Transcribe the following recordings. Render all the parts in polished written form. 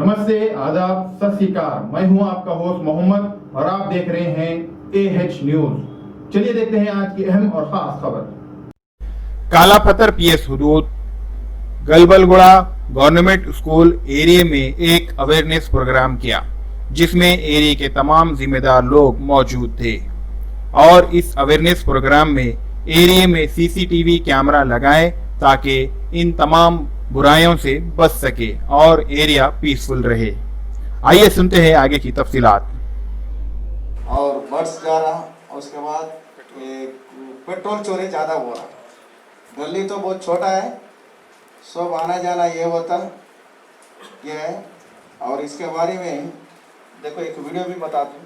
नमस्ते, आदाब, सत श्री अकाल। मैं हूं आपका होस्ट मोहम्मद और आप देख रहे हैं AH न्यूज। चलिए देखते हैं आज की अहम और खास खबर। काला पत्थर PS हुदूद गलबलगुड़ा गवर्नमेंट स्कूल एरिया में एक अवेयरनेस प्रोग्राम किया, जिसमें एरिया के तमाम जिम्मेदार लोग मौजूद थे और इस अवेयरनेस प्रोग्राम में एरिया में CCTV कैमरा लगाए ताकि इन तमाम बुराइयों से बच सके और एरिया पीसफुल रहे। आइए सुनते हैं आगे की तफसीलात। और बर्ड्स जा रहा और उसके बाद ये पेट्रोल चोरी ज़्यादा हो रहा। गली तो बहुत छोटा है, सब आना जाना ये होता ये है। और इसके बारे में देखो एक वीडियो भी बता दूँ।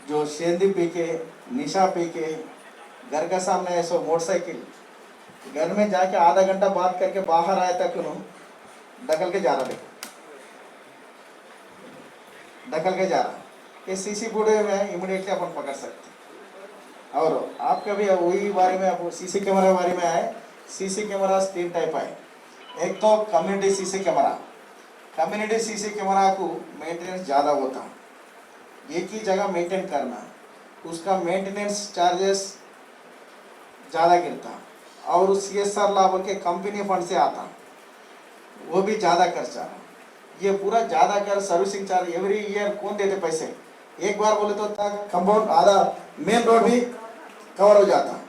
जो शेंदी पी के निशा पी के घर के सामने ऐसा मोटरसाइकिल घर में जाके आधा घंटा बात करके बाहर आया तक ढकल के जा रहा, देखो ढकल के जा रहा। ये CC फुटेज में इमीडिएटली अपन पकड़ सकते। और आपका भी वही बारे में आपको CC कैमरा बारे में आए। CC कैमरा 3 टाइप है। एक तो community CC camera. Community CC camera को मेंटेनेंस ज़्यादा होता, एक ही जगह मेंटेन करना, उसका मेंटेनेंस चार्जेस ज़्यादा गिरता और CSR लाभ के कंपनी फंड से आता, वो भी ज़्यादा खर्चा। ये पूरा ज़्यादा कर सर्विसिंग चार्ज एवरी ईयर कौन देते पैसे? एक बार बोले तो कंपाउंड आधा मेन रोड भी कवर हो जाता।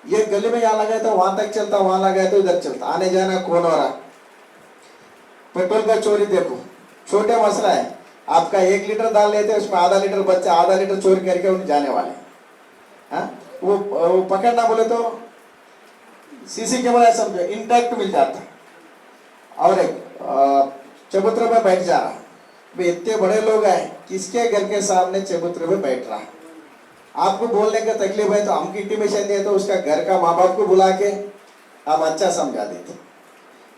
ये गली में यहाँ लगा तो वहाँ तक चलता, वहाँ लगा तो इधर चलता, आने जाना कौन हो रहा। पेट्रोल का चोरी देखो, छोटे मसला है। आपका 1 लीटर दाल लेते हैं, उसमें आधा लीटर बच्चा आधा लीटर चोरी करके उन्हें जाने वाले। हाँ, वो पकड़ना बोले तो CC कैमरा समझो इंटैक्ट मिल जाता। और एक चबूतरे में बैठ जा रहा, भाई इतने बड़े लोग हैं, किसके घर के सामने चबूतरे में बैठ रहा। आपको बोलने का तकलीफ है तो हमको इंटीमेशन दिए तो उसका घर का माँ बाप को बुला के हम अच्छा समझा देते।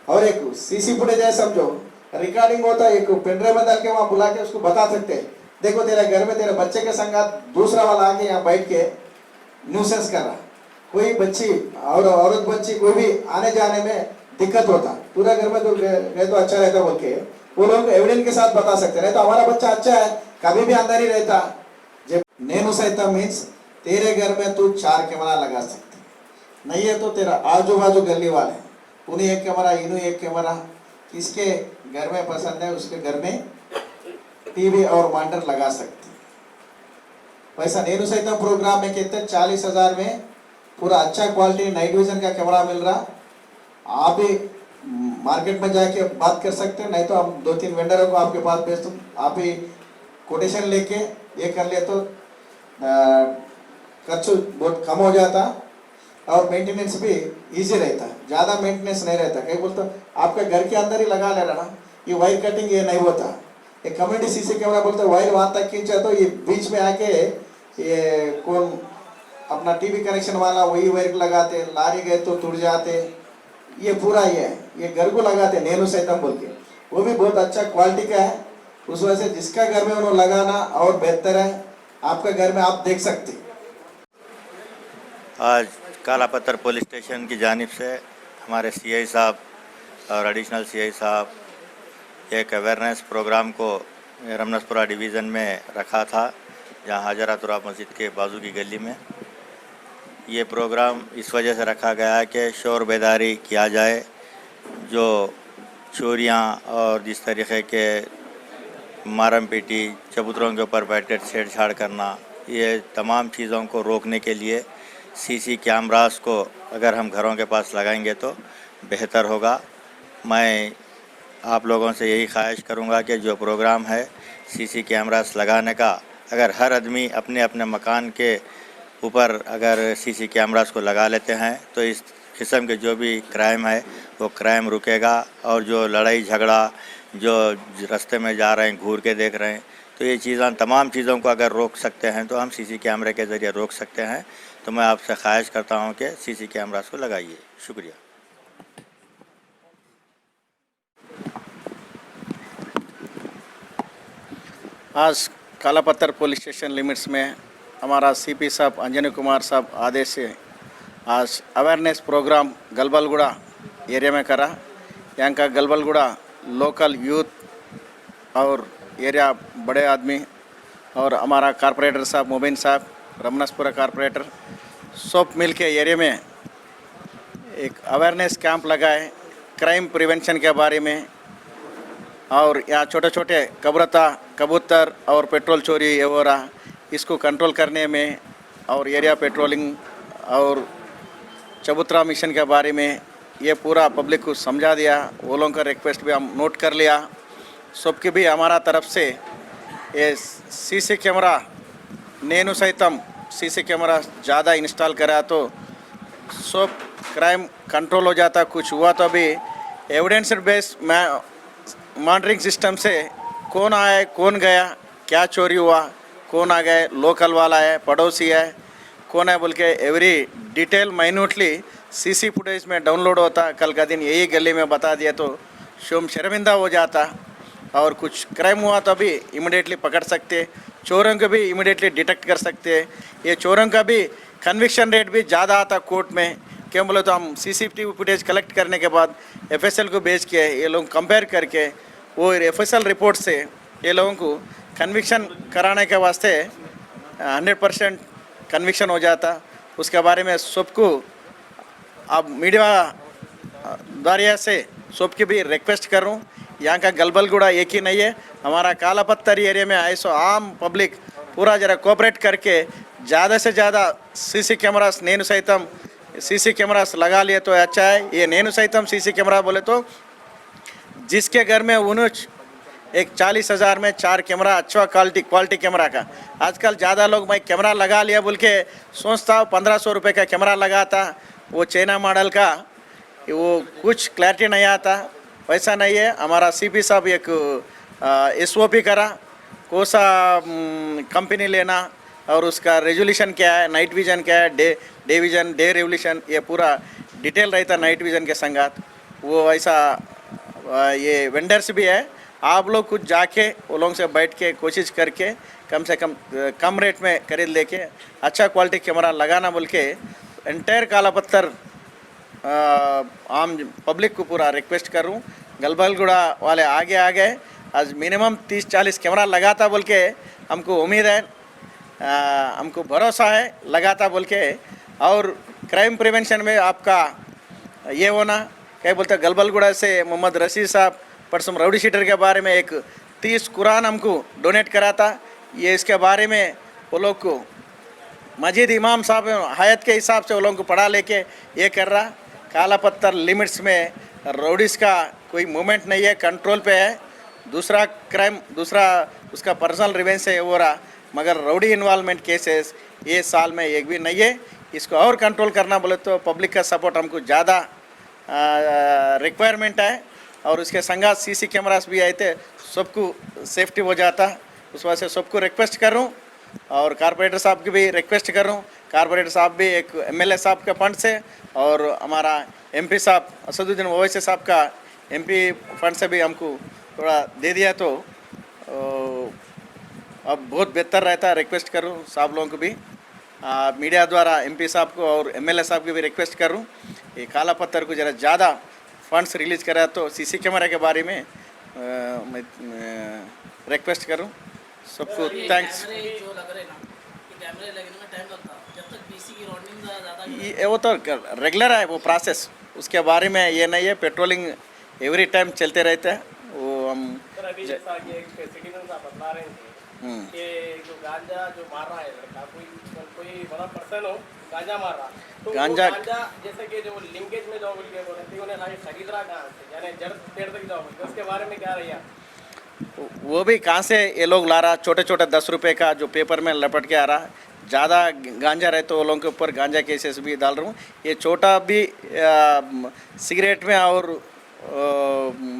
और एक CC फुटेज है समझो, रिकॉर्डिंग होता है, एक पेनड्राइव में डाल के वहाँ बुला के उसको बता सकते हैं, देखो तेरे घर में तेरे बच्चे के संगात दूसरा वाला आके यहाँ बैठ के न्यूसेंस कर रहा। कोई बच्ची और औरत बच्ची कोई भी आने जाने में दिक्कत होता, पूरा घर में तो गए तो अच्छा रहता बोल के वो लोग एविडेंस के साथ बता सकते। नहीं तो हमारा बच्चा अच्छा है, कभी भी अंदर ही रहता। जब नेनु सहित मीन्स तेरे घर में तू 4 कैमरा लगा सकते, नहीं है तो तेरा आजू बाजू गली वाले उन्हें 1 कैमरा, इन्हें 1 कैमरा, किसके घर में पसंद है उसके घर में TV और मॉनिटर लगा सकते। वैसा नेनु सहित प्रोग्राम में कितने 40,000 में पूरा अच्छा क्वालिटी नाइट विजन का कैमरा मिल रहा। आप ही मार्केट में जाके बात कर सकते हैं, नहीं तो हम 2-3 वेंडरों को आपके पास भेज दूँ, आप ही कोटेशन लेके ये कर ले तो खर्च बहुत कम हो जाता और मेंटेनेंस भी इजी रहता, ज़्यादा मेंटेनेंस नहीं रहता। कहीं बोलते आपका घर के अंदर ही लगा ले रहा ना, ये वायर कटिंग ये नहीं होता। एक कम्युनिटी CC कैमरा बोलते वायर वहाँ तक खींचा तो ये बीच में आके ये कौन अपना TV कनेक्शन वाला वही वायर लगाते, लारी गए तो टूट जाते। ये पूरा ये घर को लगाते नेनु सैतम बोल के, वो भी बहुत अच्छा क्वालिटी का है। उस वजह से जिसका घर में उन्होंने लगाना और बेहतर है, आपका घर में आप देख सकते। आज काला पत्थर पुलिस स्टेशन की जानिब से हमारे CI साहब और एडिशनल CI साहब एक अवेयरनेस प्रोग्राम को रमनसपुरा डिवीज़न में रखा था, जहाँ हाजरा तुराब मस्जिद के बाजू की गली में। ये प्रोग्राम इस वजह से रखा गया है कि शोर बेदारी किया जाए, जो चोरियाँ और जिस तरीक़े के मारम पीटी, चबूतरों के ऊपर बैठ कर छेड़छाड़ करना, ये तमाम चीज़ों को रोकने के लिए CC कैमरास को अगर हम घरों के पास लगाएंगे तो बेहतर होगा। मैं आप लोगों से यही ख्वाहिश करूंगा कि जो प्रोग्राम है CC कैमरास लगाने का, अगर हर आदमी अपने अपने मकान के ऊपर अगर CC कैमरास को लगा लेते हैं तो इस किस्म के जो भी क्राइम है वो क्राइम रुकेगा। और जो लड़ाई झगड़ा जो रास्ते में जा रहे हैं घूर के देख रहे हैं, तो ये चीज़ें तमाम चीज़ों को अगर रोक सकते हैं तो हम CC कैमरे के ज़रिए रोक सकते हैं। तो मैं आपसे ख्वाहिश करता हूं कि CC कैमरास को लगाइए। शुक्रिया। आज काला पत्थर पुलिस स्टेशन लिमिट्स में हमारा CP साहब अंजनी कुमार साहब आदेश से आज अवेयरनेस प्रोग्राम गलबलगुड़ा एरिया में करा। यहाँ का गलबलगुड़ा लोकल यूथ और एरिया बड़े आदमी और हमारा कारपोरेटर साहब मोबिन साहब रमनसपुरा कारपोरेटर सब मिल के एरिया में एक अवेयरनेस कैंप लगाए क्राइम प्रिवेंशन के बारे में। और यहाँ छोटे छोटे कबूतर और पेट्रोल चोरी ये हो रहा, इसको कंट्रोल करने में और एरिया पेट्रोलिंग और चबूतरा मिशन के बारे में ये पूरा पब्लिक को समझा दिया। वो लोगों का रिक्वेस्ट भी हम नोट कर लिया। सबकी भी हमारा तरफ से ये सीसी कैमरा नेनु सहितम सीसी कैमरा ज़्यादा इंस्टॉल करा तो सब क्राइम कंट्रोल हो जाता। कुछ हुआ तो अभी एविडेंस बेस्ड मॉनिटरिंग सिस्टम से कौन आया कौन गया, क्या चोरी हुआ, कौन आ गए, लोकल वाला है पड़ोसी है कौन है बोल के every detail minutely CC footage में डाउनलोड होता। कल का दिन यही गली में बता दिया तो शोम शर्मिंदा हो जाता। और कुछ क्राइम हुआ तो भी इमिडिएटली पकड़ सकते, चोरों को भी इमिडिएटली डिटेक्ट कर सकते। ये चोरों का भी कन्विक्शन रेट भी ज़्यादा आता कोर्ट में। क्यों बोले तो हम सीसीटीवी फुटेज कलेक्ट करने के बाद एफएसएल को भेज के ये लोग कंपेयर करके वो एफएसएल रिपोर्ट से ये लोगों को कन्विक्शन कराने के वास्ते 100% कन्विक्शन हो जाता। उसके बारे में सबको अब मीडिया द्वारा से सबकी भी रिक्वेस्ट करूं। यहाँ का गलबलगुड़ा एक ही नहीं है, हमारा कालापत्थर एरिया में आए सो आम पब्लिक पूरा जरा कोऑपरेट करके ज़्यादा से ज़्यादा सीसी कैमरास नेनु सहितम सीसी कैमरास लगा लिए तो अच्छा है। ये नेनु सहितम सीसी कैमरा बोले तो जिसके घर में उन्होंने एक 40,000 में 4 कैमरा अच्छा क्वालिटी कैमरा का। आजकल ज़्यादा लोग भाई कैमरा लगा लिया बोल के सोचता हूँ 1500 रुपये का कैमरा लगाता, वो चाइना मॉडल का, वो कुछ क्लैरिटी नहीं आता। वैसा नहीं है। हमारा सीपी साहब एक एसओपी करा कौन सा कंपनी लेना और उसका रेजोल्यूशन क्या है, नाइट विजन क्या है, डे विजन, डे रेवल्यूशन, ये पूरा डिटेल रहता नाइट विजन के संगात। वो ऐसा ये वेंडर्स भी है। आप लोग कुछ जाके वो लोगों से बैठ के कोशिश करके कम से कम रेट में खरीद लेके अच्छा क्वालिटी कैमरा लगाना बोल के एंटायर कालापत्थर आम पब्लिक को पूरा रिक्वेस्ट करूं। गलबलगुड़ा वाले आगे आ गए, आज मिनिमम 30-40 कैमरा लगाता बोल के हमको उम्मीद है, हमको भरोसा है लगाता बोल के। और क्राइम प्रिवेंशन में आपका ये होना क्या बोलते हैं, गलबलगुड़ा से मोहम्मद रशीद साहब परसों राउडी शीटर के बारे में एक 30 कुरान हमको डोनेट करा था। ये इसके बारे में वो लोग को मस्जिद इमाम साहब हयात के हिसाब से वो लोगों को पढ़ा लेके ये कर रहा। कालापत्थर लिमिट्स में राउडीज़ का कोई मूवमेंट नहीं है, कंट्रोल पे है। दूसरा क्राइम दूसरा उसका पर्सनल रिवेंज से हो रहा, मगर राउडी इन्वॉल्वमेंट केसेस ये साल में एक भी नहीं है। इसको और कंट्रोल करना बोले तो पब्लिक का सपोर्ट हमको ज़्यादा रिक्वायरमेंट है। और उसके संगात सीसी कैमरास भी आए थे, सबको सेफ्टी हो जाता। उस वजह से सबको रिक्वेस्ट करूं और कारपोरेटर साहब की भी रिक्वेस्ट करूं। कारपोरेटर साहब भी एक एमएलए साहब के फंड से और हमारा एमपी साहब असदुद्दीन ओवैसी साहब का एमपी फंड से भी हमको थोड़ा दे दिया तो अब बहुत बेहतर रहता। रिक्वेस्ट करूं साहब लोगों को भी मीडिया द्वारा एमपी साहब को और एमएलए साहब की भी रिक्वेस्ट करूं ये कालापत्थर को ज़रा ज़्यादा फंड्स रिलीज करा तो सीसी कैमरा के बारे में मैं रिक्वेस्ट करूं। सबको थैंक्स। ये वो तो रेगुलर है वो प्रोसेस, उसके बारे में ये नहीं है। पेट्रोलिंग एवरी टाइम चलते रहते हैं वो हम। अभी जैसा कि एक सिटीजन साहब बता रहे थे कि जो गांजा जो मार रहा है लड़का, कोई बड़ा पर्सन हो गांजा मार रहा तो गांजा जैसे कि जो लिंकेज में जाओ बोल के बोल रहे थे उन्हें खरीद रहा कहाँ से, यानी जड़ पेड़ तक जाओ, उसके बारे में क्या रही वो भी कहाँ से ये लोग ला रहा। छोटे छोटे 10 रुपये का जो पेपर में लपट के आ रहा, ज़्यादा गांजा रहे तो वो लोगों के ऊपर गांजा केसेस भी डाल रहा हूँ। ये छोटा भी सिगरेट में और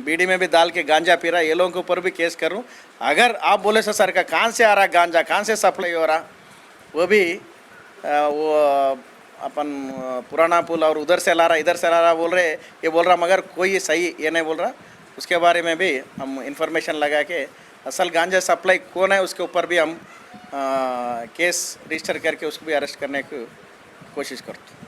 बीड़ी में भी डाल के गांजा पी रहा, ये लोगों के ऊपर भी केस करूँ। अगर आप बोले सर का कहाँ से आ रहा गांजा, कहाँ से सप्लाई हो रहा, वो भी वो अपन पुराना पुल और उधर से ला रहा इधर से ला रहा बोल रहे, ये बोल रहा मगर कोई सही ये नहीं बोल रहा। उसके बारे में भी हम इंफॉर्मेशन लगा के असल गांजा सप्लाई कौन है उसके ऊपर भी हम केस रजिस्टर करके उसको भी अरेस्ट करने की कोशिश करते हैं।